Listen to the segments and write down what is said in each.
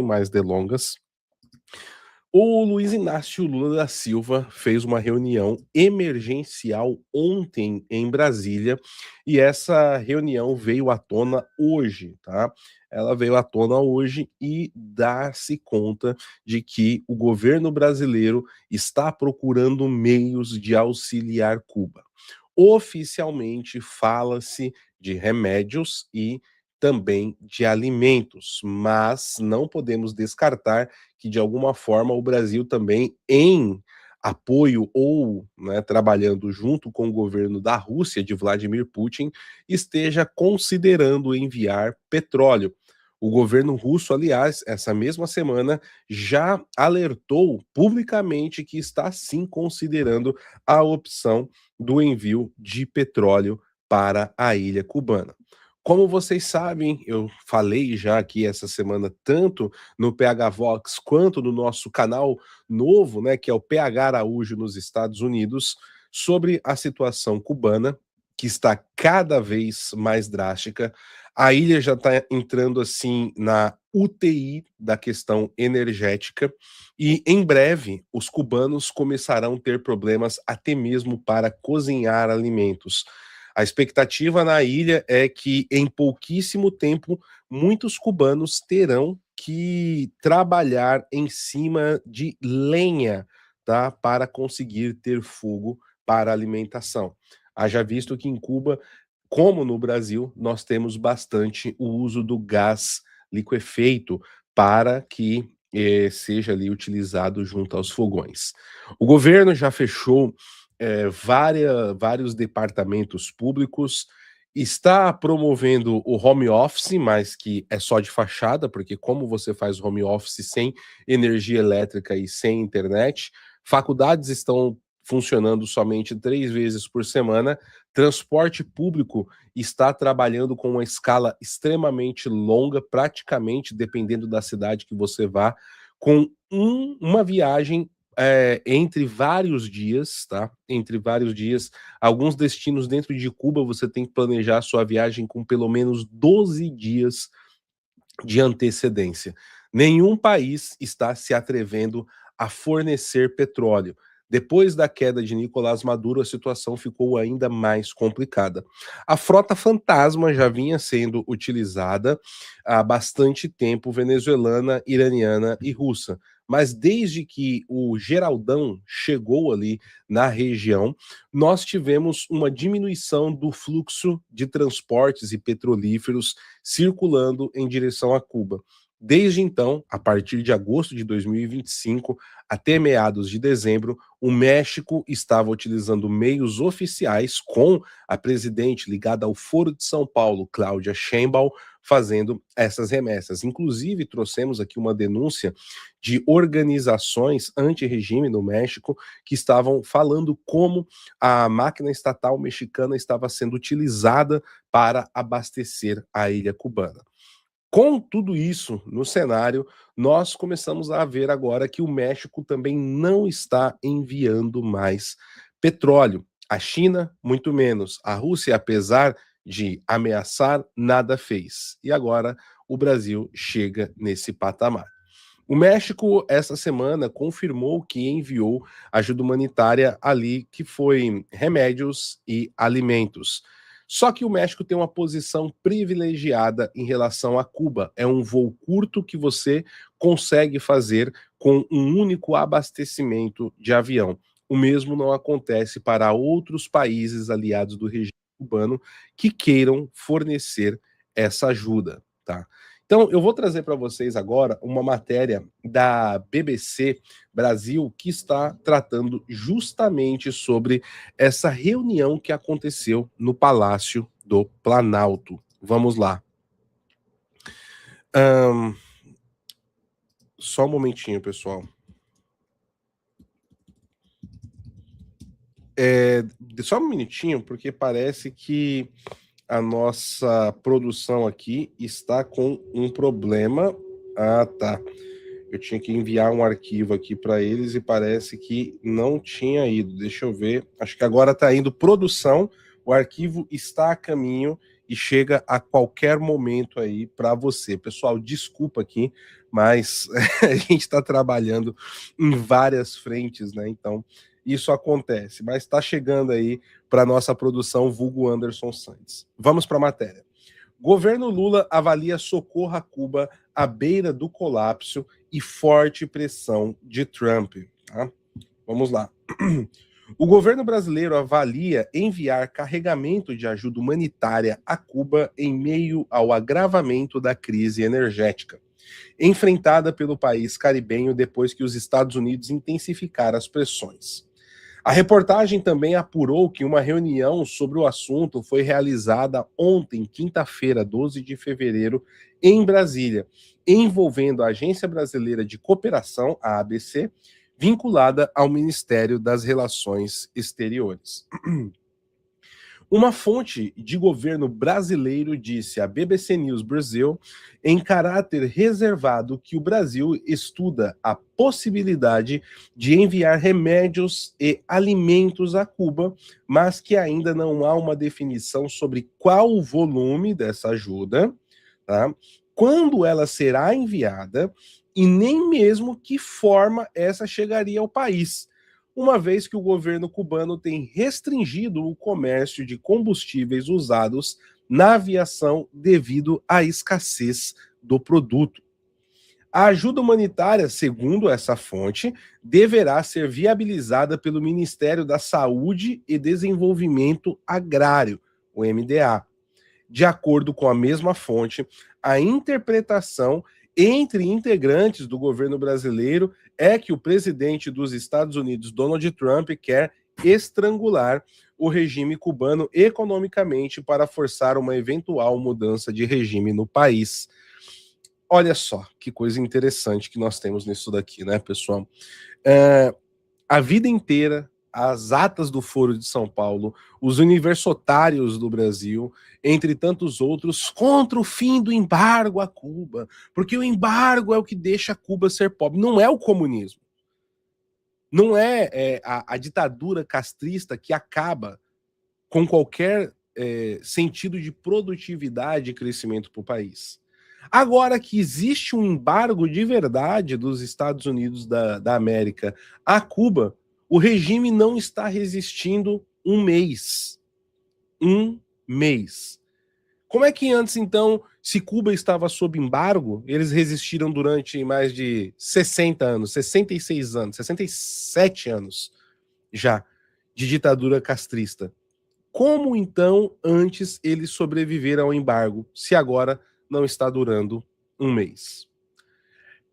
mais delongas, o Luiz Inácio Lula da Silva fez uma reunião emergencial ontem em Brasília e essa reunião veio à tona hoje, tá? Ela veio à tona hoje e dá-se conta de que o governo brasileiro está procurando meios de auxiliar Cuba. Oficialmente fala-se de remédios e também de alimentos, mas não podemos descartar que de alguma forma o Brasil também em apoio ou, né, trabalhando junto com o governo da Rússia de Vladimir Putin esteja considerando enviar petróleo. O governo russo, aliás, essa mesma semana já alertou publicamente que está sim considerando a opção do envio de petróleo para a ilha cubana. Como vocês sabem, eu falei já aqui essa semana, tanto no PH Vox quanto no nosso canal novo, né, que é o PH Araújo nos Estados Unidos, sobre a situação cubana, que está cada vez mais drástica. A ilha já está entrando assim na UTI da questão energética e em breve os cubanos começarão a ter problemas até mesmo para cozinhar alimentos. A expectativa na ilha é que em pouquíssimo tempo muitos cubanos terão que trabalhar em cima de lenha, tá, para conseguir ter fogo para alimentação. Haja visto que em Cuba, como no Brasil, nós temos bastante o uso do gás liquefeito para que seja ali utilizado junto aos fogões. O governo já fechou vários departamentos públicos, está promovendo o home office, mas que é só de fachada, porque como você faz home office sem energia elétrica e sem internet, faculdades estão funcionando somente 3 vezes por semana, transporte público está trabalhando com uma escala extremamente longa, praticamente, dependendo da cidade que você vá, com uma viagem entre vários dias, tá? Entre vários dias. Alguns destinos dentro de Cuba você tem que planejar sua viagem com pelo menos 12 dias de antecedência. Nenhum país está se atrevendo a fornecer petróleo. Depois da queda de Nicolás Maduro, a situação ficou ainda mais complicada. A frota fantasma já vinha sendo utilizada há bastante tempo, venezuelana, iraniana e russa. Mas desde que o Geraldão chegou ali na região, nós tivemos uma diminuição do fluxo de transportes e petrolíferos circulando em direção a Cuba. Desde então, a partir de agosto de 2025 até meados de dezembro, o México estava utilizando meios oficiais com a presidente ligada ao Foro de São Paulo, Cláudia Sheinbaum, fazendo essas remessas. Inclusive, trouxemos aqui uma denúncia de organizações anti-regime no México que estavam falando como a máquina estatal mexicana estava sendo utilizada para abastecer a ilha cubana. Com tudo isso no cenário, nós começamos a ver agora que o México também não está enviando mais petróleo. A China, muito menos. A Rússia, apesar de ameaçar, nada fez. E agora o Brasil chega nesse patamar. O México, essa semana, confirmou que enviou ajuda humanitária ali, que foi remédios e alimentos. Só que o México tem uma posição privilegiada em relação a Cuba. É um voo curto que você consegue fazer com um único abastecimento de avião. O mesmo não acontece para outros países aliados do regime cubano que queiram fornecer essa ajuda, tá? Então, eu vou trazer para vocês agora uma matéria da BBC Brasil que está tratando justamente sobre essa reunião que aconteceu no Palácio do Planalto. Vamos lá. Só um momentinho, pessoal. Só um minutinho, porque parece que a nossa produção aqui está com um problema. Ah, tá. Eu tinha que enviar um arquivo aqui para eles e parece que não tinha ido. Deixa eu ver. Acho que agora está indo produção. O arquivo está a caminho e chega a qualquer momento aí para você. Pessoal, desculpa aqui, mas a gente está trabalhando em várias frentes, né? Então, isso acontece, mas está chegando aí para nossa produção, vulgo Anderson Santos. Vamos para a matéria. Governo Lula avalia socorro a Cuba à beira do colapso e forte pressão de Trump. Tá? Vamos lá. O governo brasileiro avalia enviar carregamento de ajuda humanitária a Cuba em meio ao agravamento da crise energética, enfrentada pelo país caribenho depois que os Estados Unidos intensificaram as pressões. A reportagem também apurou que uma reunião sobre o assunto foi realizada ontem, quinta-feira, 12 de fevereiro, em Brasília, envolvendo a Agência Brasileira de Cooperação, a ABC, vinculada ao Ministério das Relações Exteriores. Uma fonte de governo brasileiro disse à BBC News Brasil, em caráter reservado, que o Brasil estuda a possibilidade de enviar remédios e alimentos a Cuba, mas que ainda não há uma definição sobre qual o volume dessa ajuda, tá? Quando ela será enviada e nem mesmo que forma essa chegaria ao país, uma vez que o governo cubano tem restringido o comércio de combustíveis usados na aviação devido à escassez do produto. A ajuda humanitária, segundo essa fonte, deverá ser viabilizada pelo Ministério da Saúde e Desenvolvimento Agrário, o MDA. De acordo com a mesma fonte, a interpretação entre integrantes do governo brasileiro é que o presidente dos Estados Unidos, Donald Trump, quer estrangular o regime cubano economicamente para forçar uma eventual mudança de regime no país. Olha só que coisa interessante que nós temos nisso daqui, né, pessoal? A vida inteira, as atas do Foro de São Paulo, os universitários do Brasil, entre tantos outros, contra o fim do embargo a Cuba, porque o embargo é o que deixa Cuba ser pobre. Não é o comunismo. Não é, a ditadura castrista que acaba com qualquer sentido de produtividade e crescimento para o país. Agora que existe um embargo de verdade dos Estados Unidos da América a Cuba, o regime não está resistindo um mês. Um mês. Como é que antes, então, se Cuba estava sob embargo, eles resistiram durante mais de 60 anos, 66 anos, 67 anos já de ditadura castrista? Como, então, antes eles sobreviveram ao embargo, se agora não está durando um mês?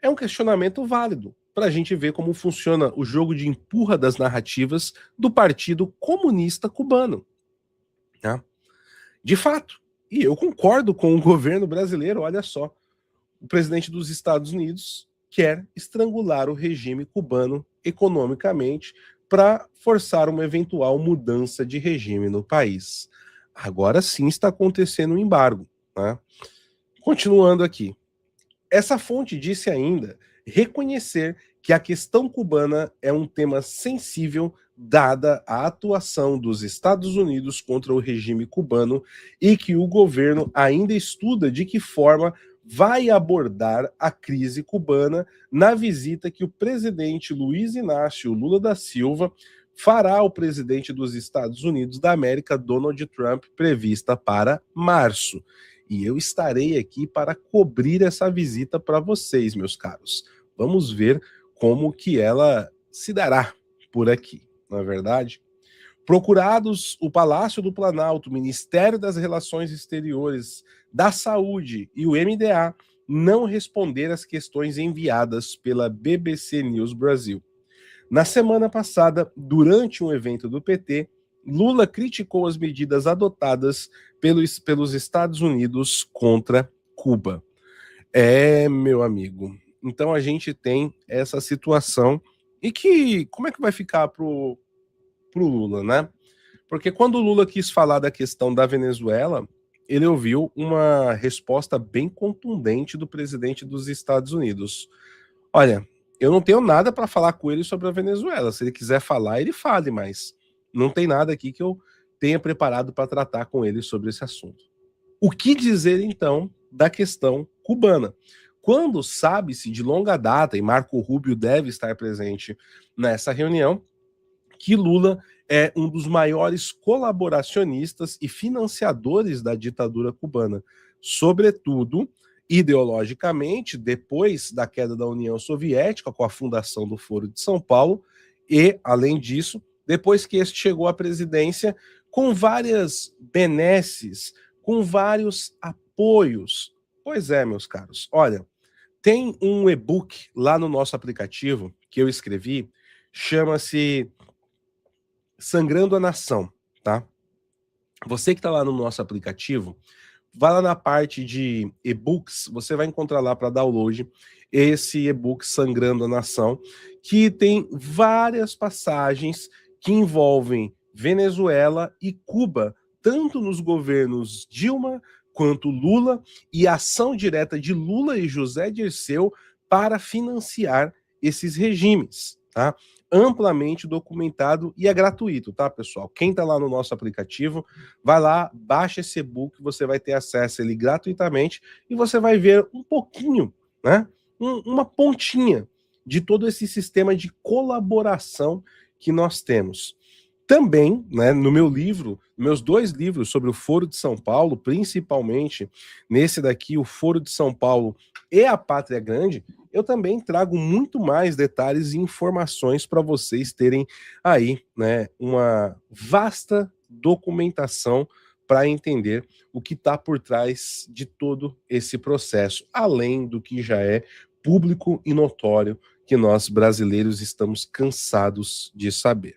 É um questionamento válido para a gente ver como funciona o jogo de empurra das narrativas do Partido Comunista Cubano. Tá? De fato, e eu concordo com o governo brasileiro, olha só, o presidente dos Estados Unidos quer estrangular o regime cubano economicamente para forçar uma eventual mudança de regime no país. Agora sim está acontecendo um embargo. Né? Continuando aqui. Essa fonte disse ainda reconhecer que a questão cubana é um tema sensível dada a atuação dos Estados Unidos contra o regime cubano e que o governo ainda estuda de que forma vai abordar a crise cubana na visita que o presidente Luiz Inácio Lula da Silva fará ao presidente dos Estados Unidos da América, Donald Trump, prevista para março. E eu estarei aqui para cobrir essa visita para vocês, meus caros. Vamos ver como que ela se dará por aqui, não é verdade? Procurados o Palácio do Planalto, o Ministério das Relações Exteriores, da Saúde e o MDA não responderam às questões enviadas pela BBC News Brasil. Na semana passada, durante um evento do PT, Lula criticou as medidas adotadas pelos Estados Unidos contra Cuba. Meu amigo. Então a gente tem essa situação e que como é que vai ficar pro Lula, né? Porque quando o Lula quis falar da questão da Venezuela, ele ouviu uma resposta bem contundente do presidente dos Estados Unidos. Olha, eu não tenho nada para falar com ele sobre a Venezuela. Se ele quiser falar, ele fale, mas não tem nada aqui que eu tenha preparado para tratar com ele sobre esse assunto. O que dizer, então, da questão cubana? Quando sabe-se de longa data, e Marco Rubio deve estar presente nessa reunião, que Lula é um dos maiores colaboracionistas e financiadores da ditadura cubana, sobretudo ideologicamente, depois da queda da União Soviética, com a fundação do Foro de São Paulo, e, além disso, depois que este chegou à presidência, com várias benesses, com vários apoios. Pois é, meus caros, olha, tem um e-book lá no nosso aplicativo que eu escrevi, chama-se Sangrando a Nação, tá? Você que está lá no nosso aplicativo, vai lá na parte de e-books, você vai encontrar lá para download esse e-book Sangrando a Nação, que tem várias passagens que envolvem Venezuela e Cuba, tanto nos governos Dilma quanto Lula, e a ação direta de Lula e José Dirceu para financiar esses regimes, tá? Amplamente documentado e é gratuito, tá, pessoal? Quem tá lá no nosso aplicativo, vai lá, baixa esse e-book, você vai ter acesso a ele gratuitamente e você vai ver um pouquinho, né? Uma pontinha de todo esse sistema de colaboração que nós temos. Também, né, no meu livro, meus 2 livros sobre o Foro de São Paulo, principalmente nesse daqui, o Foro de São Paulo e a Pátria Grande, eu também trago muito mais detalhes e informações para vocês terem aí, né, uma vasta documentação para entender o que está por trás de todo esse processo, além do que já é público e notório que nós brasileiros estamos cansados de saber.